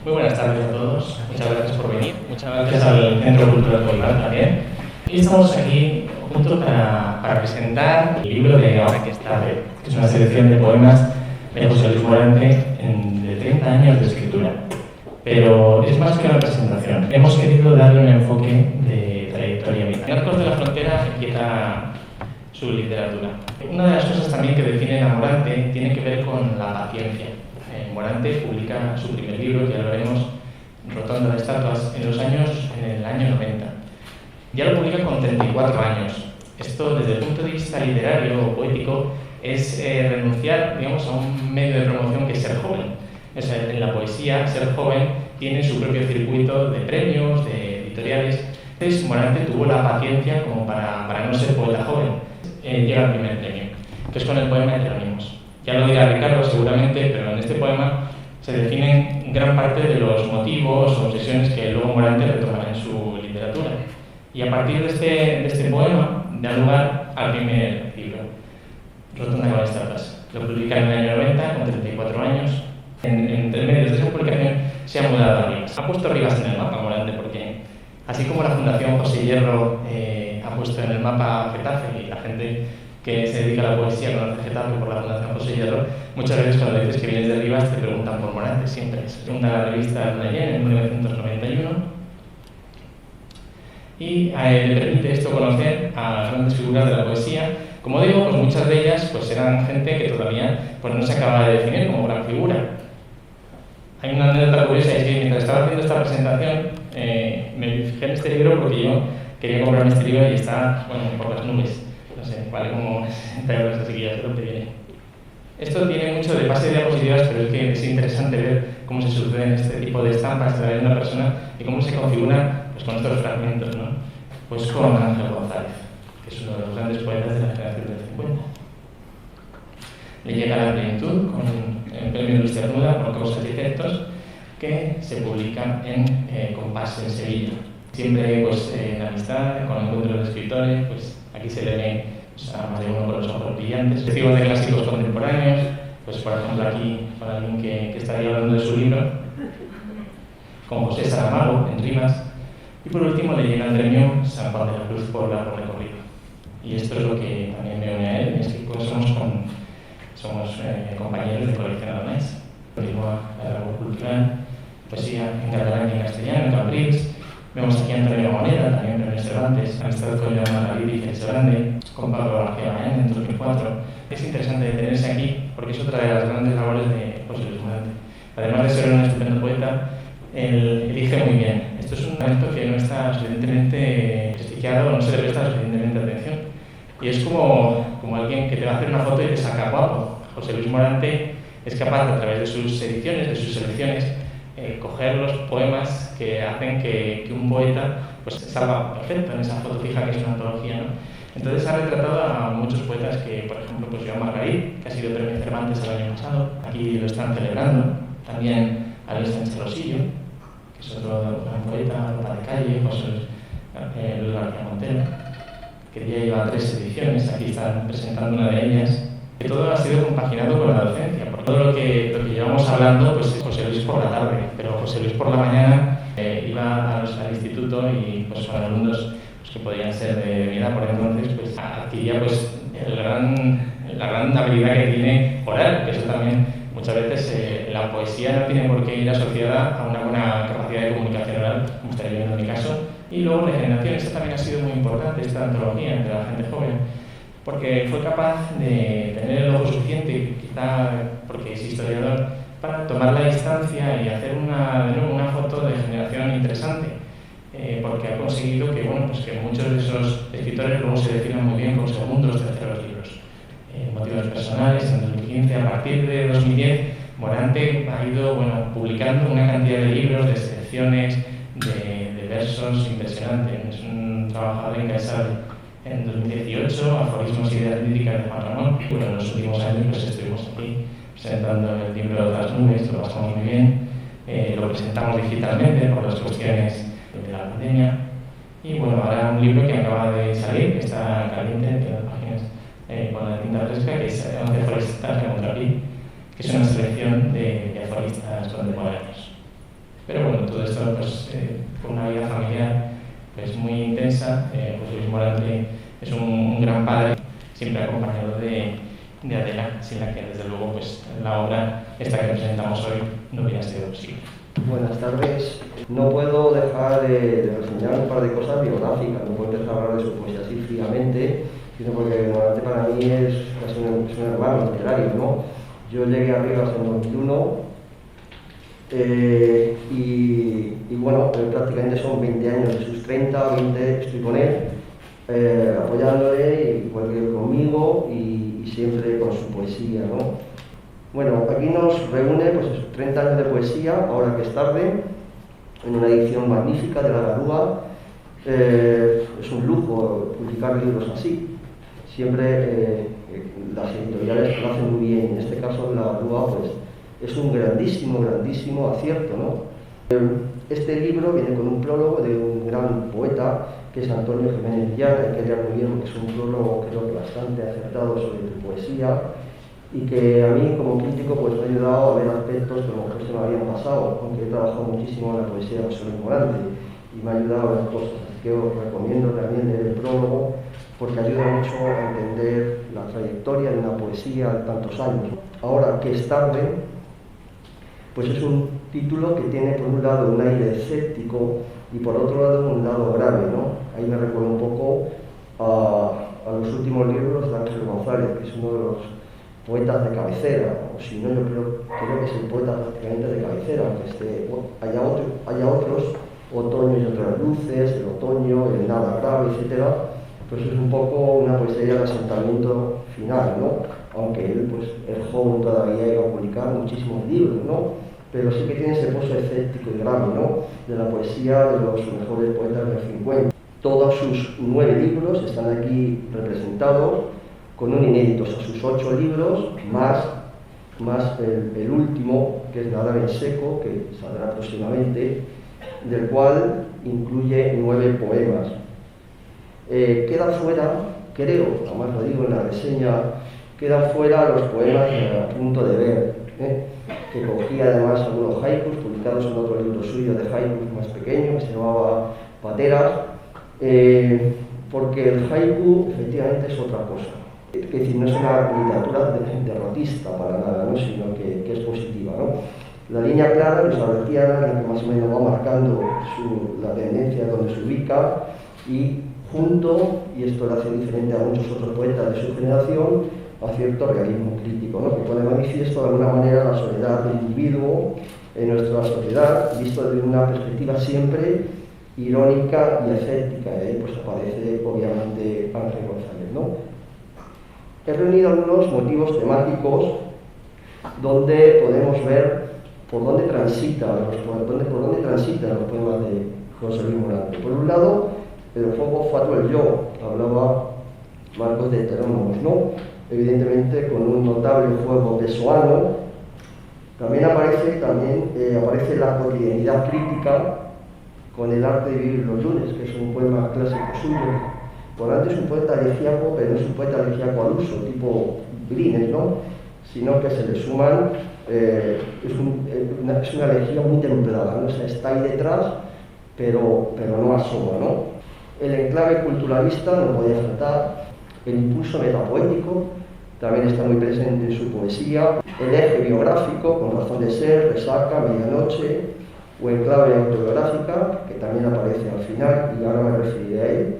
Muy buenas tardes a todos, muchas gracias por venir, muchas gracias al Centro Cultural Polimar también. Y estamos aquí juntos para presentar el libro de Ahora que es tarde, que es una selección de poemas de José Luis Morante de 30 años de escritura. Pero es más que una presentación, hemos querido darle un enfoque de trayectoria vital. En Arcos de la Frontera empieza su literatura. Una de las cosas también que define a Morante tiene que ver con la paciencia. Morante publica su primer libro, que ya lo veremos, Rotonda de Estatuas, en el año 90. Ya lo publica con 34 años. Esto, desde el punto de vista literario o poético, es renunciar, digamos, a un medio de promoción que es ser joven. O sea, en la poesía, ser joven tiene su propio circuito de premios, de editoriales. Entonces, Morante tuvo la paciencia como para no ser poeta joven. Llega al primer premio, que es con el poema Heterónimos. Ya lo dirá Ricardo seguramente, pero en este poema se definen gran parte de los motivos o obsesiones que luego Morante retomará en su literatura. Y a partir de este poema da lugar al primer libro, Rotonda de Estatuas. Lo publica en el año 90, con 34 años. Entre medios de esa publicación se ha mudado a Rivas. Ha puesto Rivas en el mapa Morante porque, así como la Fundación José Hierro ha puesto en el mapa Getafe, y la gente que se dedica a la poesía conoce Getafe por la Fundación José Hierro, muchas veces cuando dices que vienes de Rivas te preguntan por Morante, siempre. Se funda la revista Nayen en 1991 y le permite esto conocer a las grandes figuras de la poesía. Como digo, pues muchas de ellas pues eran gente que todavía pues no se acaba de definir como gran figura. Hay una anécdota curiosa, es que mientras estaba haciendo esta presentación me fijé en este libro porque yo quería comprarme este libro y está, bueno, por las nubes. No sé, vale como 60 euros, así que ya se lo pediré. Esto tiene mucho de pase de diapositivas, pero es que es interesante ver cómo se suceden este tipo de estampas de una persona y cómo se configuran pues, con estos fragmentos, ¿no? Pues con Ángel González, que es uno de los grandes poetas de la generación del 50. Le llega la plenitud con el premio Luis Cernuda por Causas y Efectos, que se publica en Compás en Sevilla. Siempre pues, en amistad, con encuentros de escritores, pues aquí se le ve pues, a más de uno con los ojos brillantes. Testigos de clásicos contemporáneos, pues por ejemplo aquí, para alguien que estaría hablando de su libro, con José Saramago en Rivas. Y por último le llega el premio San Juan de la Cruz por Largo Recorrido. Y esto es lo que también me une a él, es que pues, somos compañeros de colección Adonais. Continúa la labor cultural, poesía en catalán y en castellano, en Cambrils. Vemos aquí a Antonio Moneda, también premio Cervantes, amistad con Joan Margarit y Celso Grande, con Pablo García Mañana en 2004. Es interesante detenerse aquí porque es otra de las grandes labores de José Luis Morante. Además de ser un estupendo poeta, él elige muy bien. Esto es un momento que no está suficientemente prestigiado, no se le presta suficientemente atención. Y es como alguien que te va a hacer una foto y te saca guapo. José Luis Morante es capaz, a través de sus ediciones, de sus selecciones, coger los poemas que hacen que un poeta pues, salga perfecto en esa foto fija que es una antología, ¿no? Entonces ha retratado a muchos poetas que, por ejemplo, pues Joan Margarit, que ha sido premio Cervantes el año pasado, aquí lo están celebrando. También a Luis Sánchez Rosillo, que es otro gran poeta, Lopa de Calle, José Luis García Montero, que ya lleva 3 ediciones, aquí están presentando una de ellas. Que todo ha sido compaginado con la docencia, por todo lo que llevamos hablando, pues José Luis por la tarde, pero José Luis por la mañana iba al instituto y pues con alumnos pues, que podían ser de mi edad por entonces, pues adquiría pues la gran habilidad que tiene oral, que eso también muchas veces la poesía no tiene por qué ir asociada a una buena capacidad de comunicación oral, como estaría viendo en mi caso. Y luego la generación, esta también ha sido muy importante, esta antología entre la gente joven, porque fue capaz de tener el ojo suficiente, quizá porque es historiador, para tomar la distancia y hacer una foto de generación interesante, porque ha conseguido que, bueno, pues que muchos de esos escritores luego se definan muy bien con segundos, terceros libros. Motivos personales, en 2015, a partir de 2010, Morante ha ido publicando una cantidad de libros, de selecciones, de versos impresionante. Es un trabajador incansable. En 2018, Aforismos y Ideas Líricas de Juan Ramón. Bueno, en los últimos años pues estuvimos aquí presentando el libro de Otras Nubes, lo pasamos muy bien. Lo presentamos digitalmente por las cuestiones de la pandemia. Y bueno, ahora un libro que acaba de salir, que está caliente, tiene 2 páginas con la tinta fresca, que es 11 aforistas de Contrapié, que es una selección de aforistas contemporáneos. Pero bueno, todo esto pues, con una vida familiar pues, muy intensa. José Luis Morante es un gran padre, siempre acompañado de Adela, sin la que desde luego pues, la obra esta que presentamos hoy no hubiera sido posible. Buenas tardes. No puedo dejar de reseñar un par de cosas biográficas, no puedo empezar a hablar de su poesía así fríamente, sino porque Morante para mí es casi un hermano literario, ¿no? Yo llegué a Rivas en 2001 y bueno, prácticamente son 20 años de sus 30, 20 estoy con él, apoyándole, igual que él conmigo y siempre con su poesía, ¿no? Bueno, aquí nos reúne pues, 30 años de poesía, ahora que es tarde, en una edición magnífica de La Garúa. Es un lujo publicar libros así. Siempre las editoriales lo hacen muy bien. En este caso, La Garúa pues, es un grandísimo acierto, ¿no? Este libro viene con un prólogo de un gran poeta, que es Antonio Jiménez Villana, hay que leer muy bien porque es un prólogo creo que bastante acertado sobre tu poesía, y que a mí como crítico pues, me ha ayudado a ver aspectos que a lo mejor se me habían pasado, aunque he trabajado muchísimo en la poesía de José Luis Morante y me ha ayudado a ver cosas, así que os recomiendo también leer el prólogo porque ayuda mucho a entender la trayectoria de una poesía de tantos años. Ahora que es tarde, pues es un título que tiene por un lado un aire escéptico y por otro lado un lado grave, ¿no? Ahí me recuerda un poco a los últimos libros de Ángel González, que es uno de los poetas de cabecera, o si no, yo creo que es el poeta prácticamente de cabecera, aunque haya otros, Otoño y otras luces, el otoño, el nada grave, etc. Pues es un poco una poesía de asentamiento final, ¿no? Aunque él, pues, es joven todavía iba a publicar muchísimos libros, ¿no? Pero sí que tiene ese pozo escéptico y grave, ¿no? De la poesía de los mejores poetas del 50. Todos sus 9 libros están aquí representados, con un inédito, o sea, sus 8 libros, más el último, que es Nadar en seco, que saldrá próximamente, del cual incluye 9 poemas. Queda fuera, creo, además lo digo en la reseña, quedan fuera los poemas A punto de ver, que cogía además algunos haikus, publicados en otro libro suyo de haikus más pequeño, que se llamaba Pateras, porque el haiku efectivamente es otra cosa. Es decir, no es una literatura derrotista para nada, ¿no? Sino que es positiva, ¿no? La línea clara, luisardiana, la que más o menos va marcando la tendencia donde se ubica, y junto, y esto lo hace diferente a muchos otros poetas de su generación, a cierto realismo crítico, ¿no? Que pone de manifiesto de alguna manera la soledad del individuo en nuestra sociedad, visto desde una perspectiva siempre irónica y escéptica, y ahí pues aparece obviamente Ángel González, ¿no? He reunido algunos motivos temáticos donde podemos ver por dónde transitan los poemas de José Luis Morante. Por un lado, el fuego fatuo el yo, hablaba Marcos de Heterónomos, ¿no? Evidentemente con un notable juego pessoano. También aparece la cotidianidad crítica con el arte de vivir los lunes, que es un poema clásico suyo. Morante es un poeta elegíaco, pero no es un poeta elegíaco al uso, tipo Brines, ¿no? Sino que se le suman, es una elegía muy templada, ¿no? O sea, está ahí detrás, pero no asoma, ¿no? El enclave culturalista no podía faltar, el impulso metapoético también está muy presente en su poesía, el eje biográfico, con razón de ser, resaca, medianoche, o enclave autobiográfica, que también aparece al final, y ahora me referiré a él.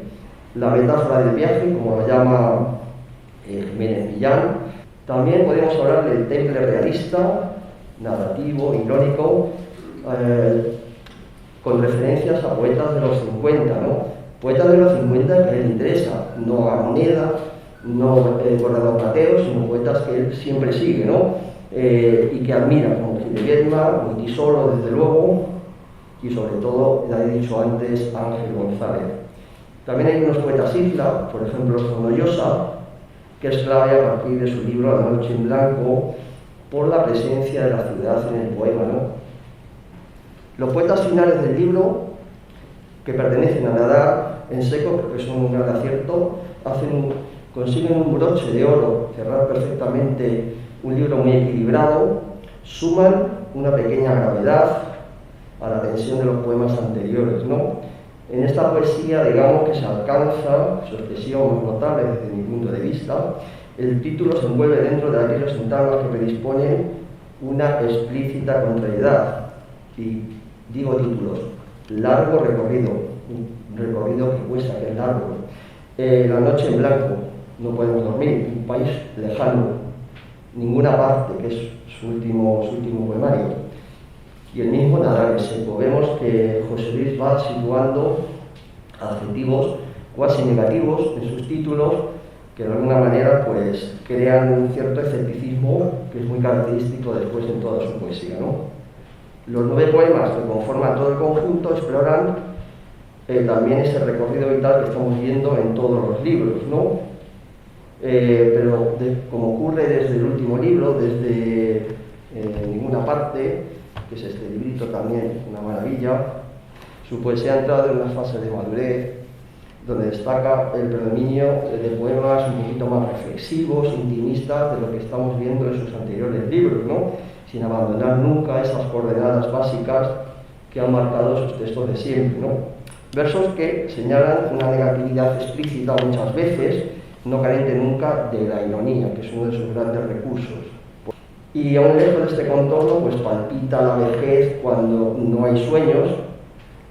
La metáfora del viaje, como lo llama Jiménez Villán. También podemos hablar del temple realista, narrativo, irónico, con referencias a poetas de los 50, ¿no? Poetas de los 50 que a él le interesa, no a Moneda, no Bordado Mateo, sino poetas que él siempre sigue, ¿no? Y que admira, como Gil de Viedma, Montisolo, desde luego, y sobre todo, ya he dicho antes, Ángel González. También hay unos poetas isla, por ejemplo, Fonollosa, que es clave a partir de su libro La noche en blanco, por la presencia de la ciudad en el poema, ¿no? Los poetas finales del libro, que pertenecen a Nadar en seco, porque son un gran acierto, consiguen un broche de oro, cerrar perfectamente un libro muy equilibrado, suman una pequeña gravedad a la tensión de los poemas anteriores, ¿no? En esta poesía, digamos que se alcanza su expresión más notable desde mi punto de vista. El título se envuelve dentro de aquellos sintagmas que predisponen una explícita contrariedad. Y digo títulos: largo recorrido, un recorrido que cuesta, que es largo. La noche en blanco, no podemos dormir, un país lejano, ninguna parte, que es su último poemario. Y el mismo Nadar en seco. Vemos que José Luis va situando adjetivos cuasi negativos en sus títulos que de alguna manera pues crean un cierto escepticismo que es muy característico después en toda su poesía, ¿no? Los 9 poemas que conforman todo el conjunto exploran también ese recorrido vital que estamos viendo en todos los libros, ¿no? Pero como ocurre desde el último libro, desde Ninguna parte, que es este librito también, una maravilla, su poesía ha entrado en una fase de madurez, donde destaca el predominio de poemas un poquito más reflexivos, intimistas, de lo que estamos viendo en sus anteriores libros, ¿no? Sin abandonar nunca esas coordenadas básicas que han marcado sus textos de siempre, ¿no? Versos que señalan una negatividad explícita muchas veces, no carente nunca de la ironía, que es uno de sus grandes recursos. Y aún lejos de este contorno, pues palpita la vejez cuando no hay sueños,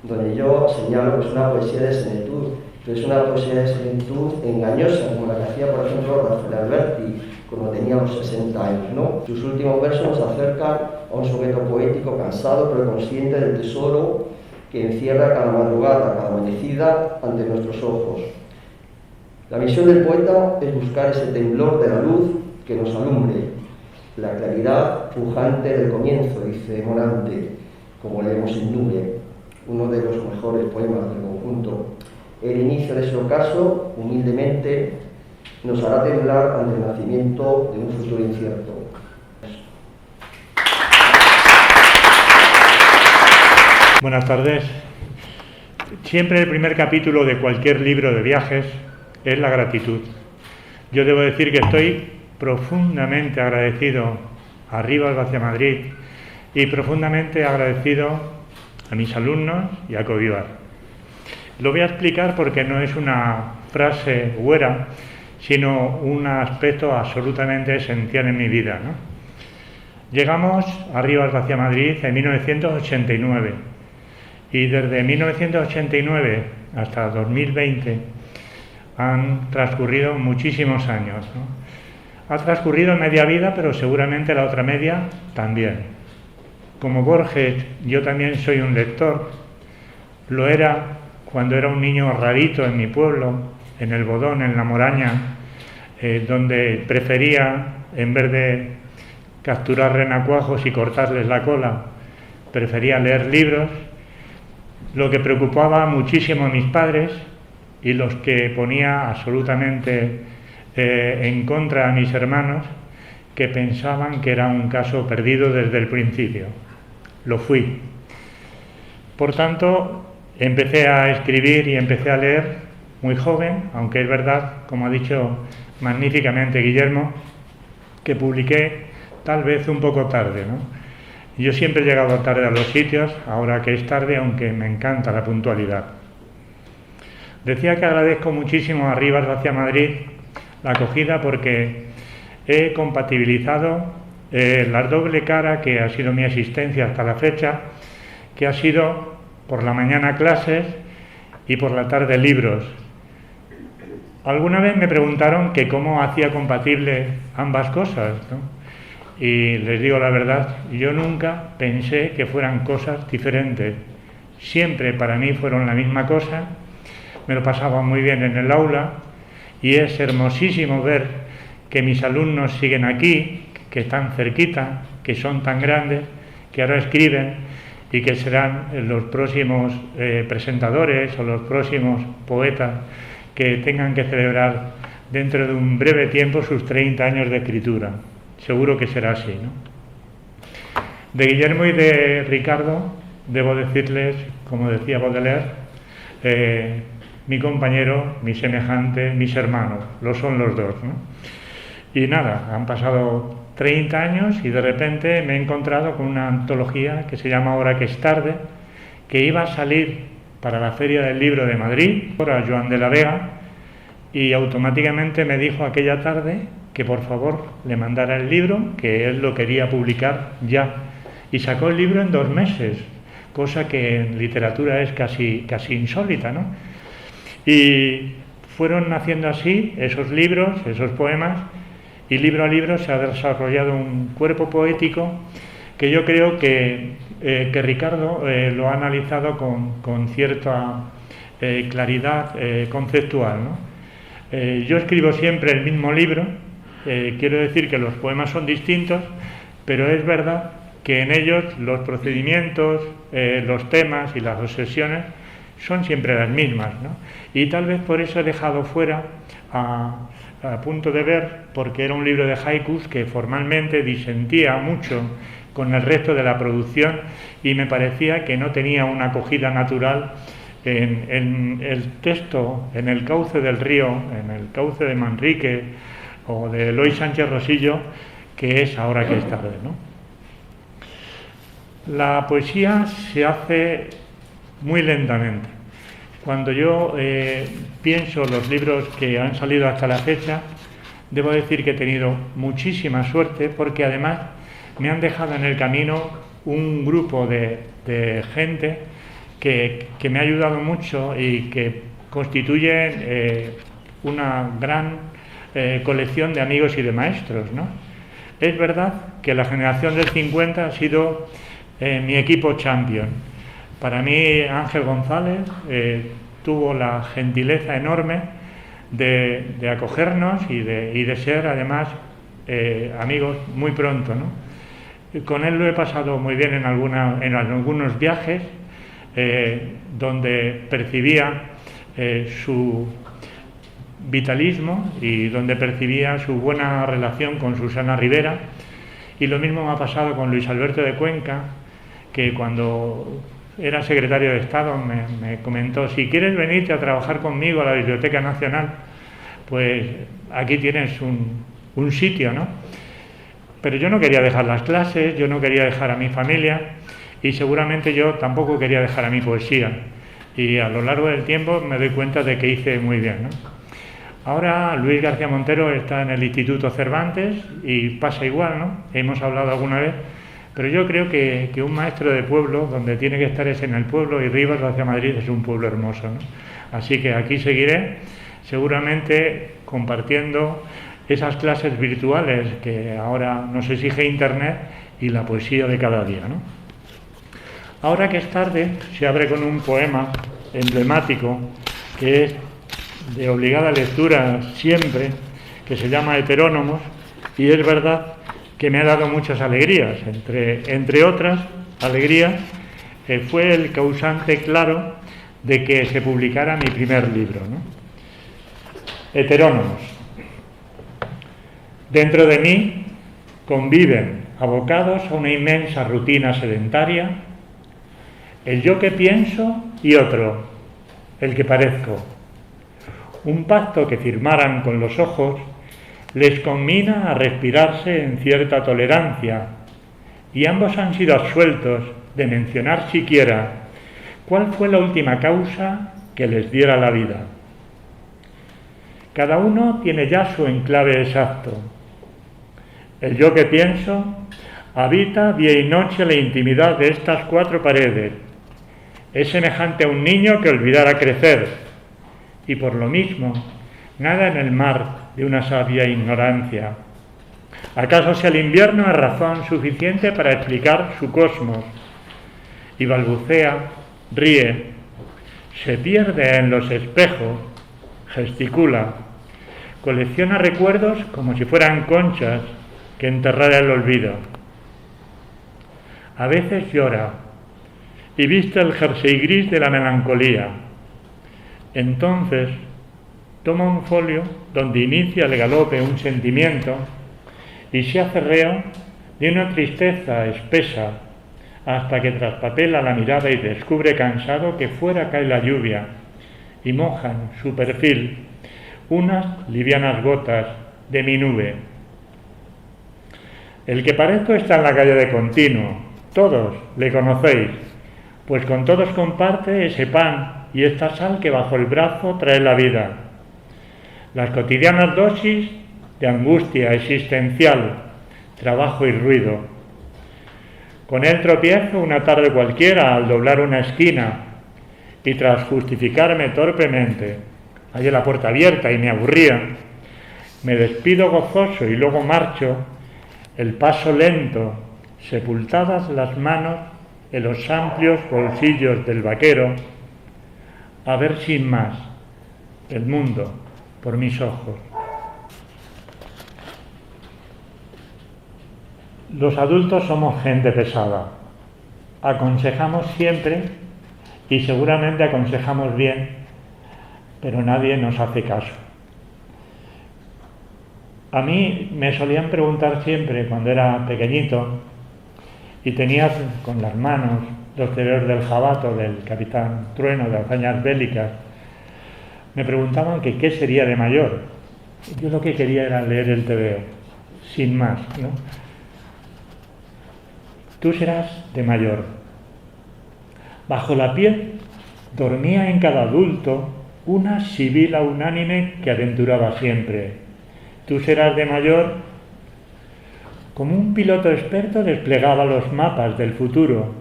donde yo señalo pues una poesía de senectud, pero es una poesía de senectud engañosa, como la que hacía, por ejemplo, Rafael Alberti, cuando tenía los 60 años, ¿no? Sus últimos versos nos acercan a un sujeto poético cansado, pero consciente del tesoro que encierra cada madrugada, cada amanecida ante nuestros ojos. La misión del poeta es buscar ese temblor de la luz que nos alumbre, la claridad pujante del comienzo, dice Morante, como leemos en Nube, uno de los mejores poemas del conjunto. El inicio de ese ocaso, humildemente, nos hará temblar ante el nacimiento de un futuro incierto. Buenas tardes. Siempre el primer capítulo de cualquier libro de viajes es la gratitud. Yo debo decir que estoy profundamente agradecido a Rivas Vacia Madrid y profundamente agradecido a mis alumnos y a Covivar. Lo voy a explicar porque no es una frase huera, sino un aspecto absolutamente esencial en mi vida, ¿no? Llegamos a Rivas Vacia Madrid en 1989 y desde 1989 hasta 2020 han transcurrido muchísimos años, ¿no? Ha transcurrido media vida, pero seguramente la otra media también. Como Borges, yo también soy un lector. Lo era cuando era un niño rarito en mi pueblo, en el Bodón, en La Moraña, donde prefería, en vez de capturar renacuajos y cortarles la cola, prefería leer libros. Lo que preocupaba muchísimo a mis padres y los que ponía absolutamente en contra a mis hermanos, que pensaban que era un caso perdido desde el principio. Lo fui. Por tanto, empecé a escribir y empecé a leer muy joven, aunque es verdad, como ha dicho magníficamente Guillermo, que publiqué tal vez un poco tarde, ¿no? Yo siempre he llegado tarde a los sitios, ahora que es tarde, aunque me encanta la puntualidad. Decía que agradezco muchísimo a Rivas Vacia Madrid la acogida porque he compatibilizado la doble cara que ha sido mi asistencia hasta la fecha, que ha sido por la mañana clases y por la tarde libros. Alguna vez me preguntaron que cómo hacía compatible ambas cosas, ¿no? Y les digo la verdad, yo nunca pensé que fueran cosas diferentes. Siempre para mí fueron la misma cosa, me lo pasaba muy bien en el aula y es hermosísimo ver que mis alumnos siguen aquí, que están cerquita, que son tan grandes, que ahora escriben y que serán los próximos presentadores o los próximos poetas que tengan que celebrar dentro de un breve tiempo sus 30 años de escritura. Seguro que será así, ¿no? De Guillermo y de Ricardo debo decirles, como decía Baudelaire, mi compañero, mi semejante, mis hermanos, lo son los dos, ¿no? Y nada, han pasado 30 años y de repente me he encontrado con una antología que se llama Ahora que es tarde, que iba a salir para la Feria del Libro de Madrid, a Joan de la Vega, y automáticamente me dijo aquella tarde que por favor le mandara el libro, que él lo quería publicar ya. Y sacó el libro en 2 meses, cosa que en literatura es casi insólita, ¿no? Y fueron naciendo así esos libros, esos poemas, y libro a libro se ha desarrollado un cuerpo poético que yo creo que Ricardo lo ha analizado con cierta claridad conceptual, ¿no? Yo escribo siempre el mismo libro, quiero decir que los poemas son distintos, pero es verdad que en ellos los procedimientos, los temas y las obsesiones son siempre las mismas, ¿no? Y tal vez por eso he dejado fuera a Punto de Ver, porque era un libro de haikus que formalmente disentía mucho con el resto de la producción y me parecía que no tenía una acogida natural en el texto, en el cauce del río, en el cauce de Manrique o de Eloy Sánchez Rosillo, que es Ahora que es tarde, ¿no? La poesía se hace muy lentamente. Cuando yo pienso los libros que han salido hasta la fecha, debo decir que he tenido muchísima suerte porque además me han dejado en el camino un grupo de gente que me ha ayudado mucho y que constituyen una gran colección de amigos y de maestros, ¿no? Es verdad que la generación del 50 ha sido mi equipo champion. Para mí Ángel González tuvo la gentileza enorme de acogernos y de ser además amigos muy pronto, ¿no? Con él lo he pasado muy bien en algunos viajes donde percibía su vitalismo y donde percibía su buena relación con Susana Rivera, y lo mismo me ha pasado con Luis Alberto de Cuenca, que cuando era secretario de Estado me comentó: si quieres venirte a trabajar conmigo a la Biblioteca Nacional, pues aquí tienes un sitio, ¿no? Pero yo no quería dejar las clases, yo no quería dejar a mi familia y seguramente yo tampoco quería dejar a mi poesía, y a lo largo del tiempo me doy cuenta de que hice muy bien, ¿no? Ahora Luis García Montero está en el Instituto Cervantes y pasa igual, ¿no? Hemos hablado alguna vez, pero yo creo que un maestro de pueblo, donde tiene que estar es en el pueblo, y Rivas hacia Madrid es un pueblo hermoso, ¿no? Así que aquí seguiré, seguramente compartiendo esas clases virtuales que ahora nos exige Internet y la poesía de cada día, ¿no? Ahora que es tarde se abre con un poema emblemático que es de obligada lectura siempre, que se llama Heterónomos, y es verdad que me ha dado muchas alegrías, entre otras alegrías, fue el causante claro de que se publicara mi primer libro, ¿no? Heterónomos. Dentro de mí conviven, abocados a una inmensa rutina sedentaria, el yo que pienso y otro, el que parezco. Un pacto que firmaran con los ojos les conmina a respirarse en cierta tolerancia, y ambos han sido absueltos de mencionar siquiera cuál fue la última causa que les diera la vida. Cada uno tiene ya su enclave exacto. El yo que pienso habita día y noche la intimidad de estas 4 paredes. Es semejante a un niño que olvidara crecer, y por lo mismo nada en el mar de una sabia ignorancia. ¿Acaso si el invierno es razón suficiente para explicar su cosmos? Y balbucea, ríe, se pierde en los espejos, gesticula, colecciona recuerdos como si fueran conchas que enterrara el olvido. A veces llora y viste el jersey gris de la melancolía. Entonces toma un folio donde inicia el galope un sentimiento y se hace reo de una tristeza espesa hasta que traspapela la mirada y descubre cansado que fuera cae la lluvia y mojan su perfil unas livianas gotas de mi nube. El que parezco está en la calle de Continuo, todos le conocéis. pues con todos comparte ese pan y esta sal que bajo el brazo trae la vida. Las cotidianas dosis de angustia existencial, trabajo y ruido. Con él tropiezo una tarde cualquiera al doblar una esquina y tras justificarme torpemente, hallé la puerta abierta y me aburría. Me despido gozoso y luego marcho, el paso lento, sepultadas las manos en los amplios bolsillos del vaquero, a ver sin más el mundo por mis ojos. Los adultos somos gente pesada. Aconsejamos siempre y seguramente aconsejamos bien, pero nadie nos hace caso. A mí me solían preguntar siempre cuando era pequeñito y tenía con las manos los dedos del jabato del Capitán Trueno de hazañas bélicas. Me preguntaban que qué sería de mayor. Yo lo que quería era leer el tebeo, sin más, ¿no? Tú serás de mayor. Bajo la piel dormía en cada adulto una sibila unánime que aventuraba siempre. Tú serás de mayor. Como un piloto experto desplegaba los mapas del futuro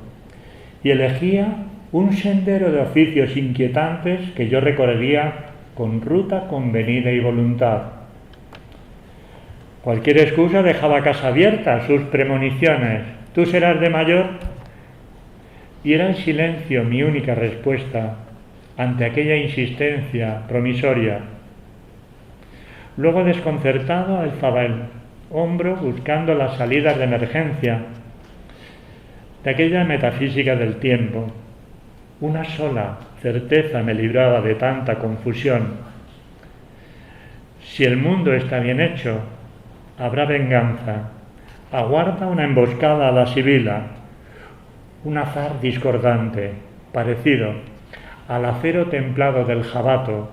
y elegía un sendero de oficios inquietantes que yo recorrería con ruta convenida y voluntad. Cualquier excusa dejaba casa abierta a sus premoniciones. Tú serás de mayor. Y era el silencio mi única respuesta ante aquella insistencia promisoria. Luego, desconcertado, alzaba el hombro buscando las salidas de emergencia de aquella metafísica del tiempo. Una sola certeza me libraba de tanta confusión. Si el mundo está bien hecho, habrá venganza. Aguarda una emboscada a la sibila, un azar discordante, parecido al acero templado del jabato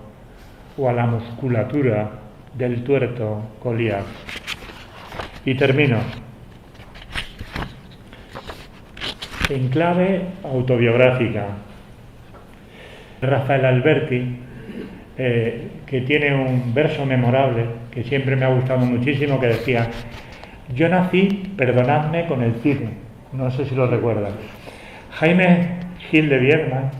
o a la musculatura del tuerto Goliat. Y termino. En clave autobiográfica, Rafael Alberti, que tiene un verso memorable que siempre me ha gustado muchísimo, que decía: yo nací, perdonadme, con el cine. No sé si lo recuerdan. Jaime Gil de Vierna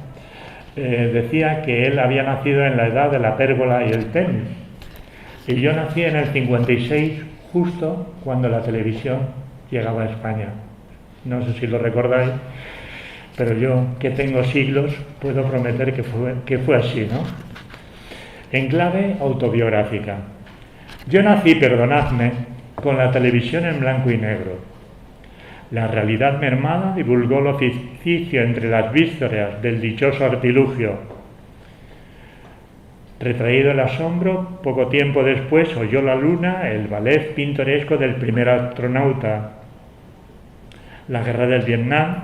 decía que él había nacido en la edad de la pérgola y el tenis. Y yo nací en el 56, justo cuando la televisión llegaba a España. No sé si lo recordáis, pero yo, que tengo siglos, puedo prometer que fue así, ¿no? En clave autobiográfica. Yo nací, perdonadme, con la televisión en blanco y negro. La realidad mermada divulgó lo ficticio entre las vísceras del dichoso artilugio. Retraído el asombro, poco tiempo después oyó la luna el ballet pintoresco del primer astronauta. La guerra del Vietnam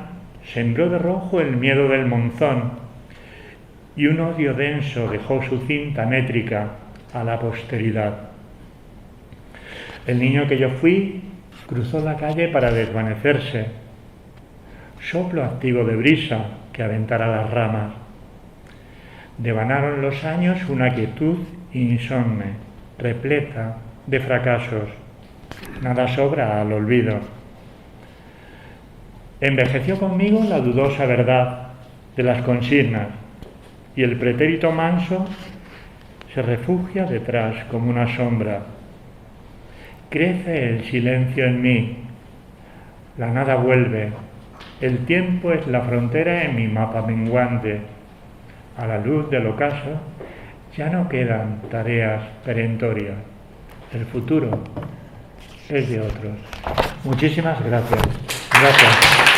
sembró de rojo el miedo del monzón y un odio denso dejó su cinta métrica a la posteridad. El niño que yo fui cruzó la calle para desvanecerse, soplo activo de brisa que aventara las ramas. Devanaron los años una quietud insomne, repleta de fracasos. Nada sobra al olvido. Envejeció conmigo la dudosa verdad de las consignas y el pretérito manso se refugia detrás como una sombra. Crece el silencio en mí, la nada vuelve, el tiempo es la frontera en mi mapa menguante. A la luz del ocaso ya no quedan tareas perentorias, el futuro es de otros. Muchísimas gracias. Gracias.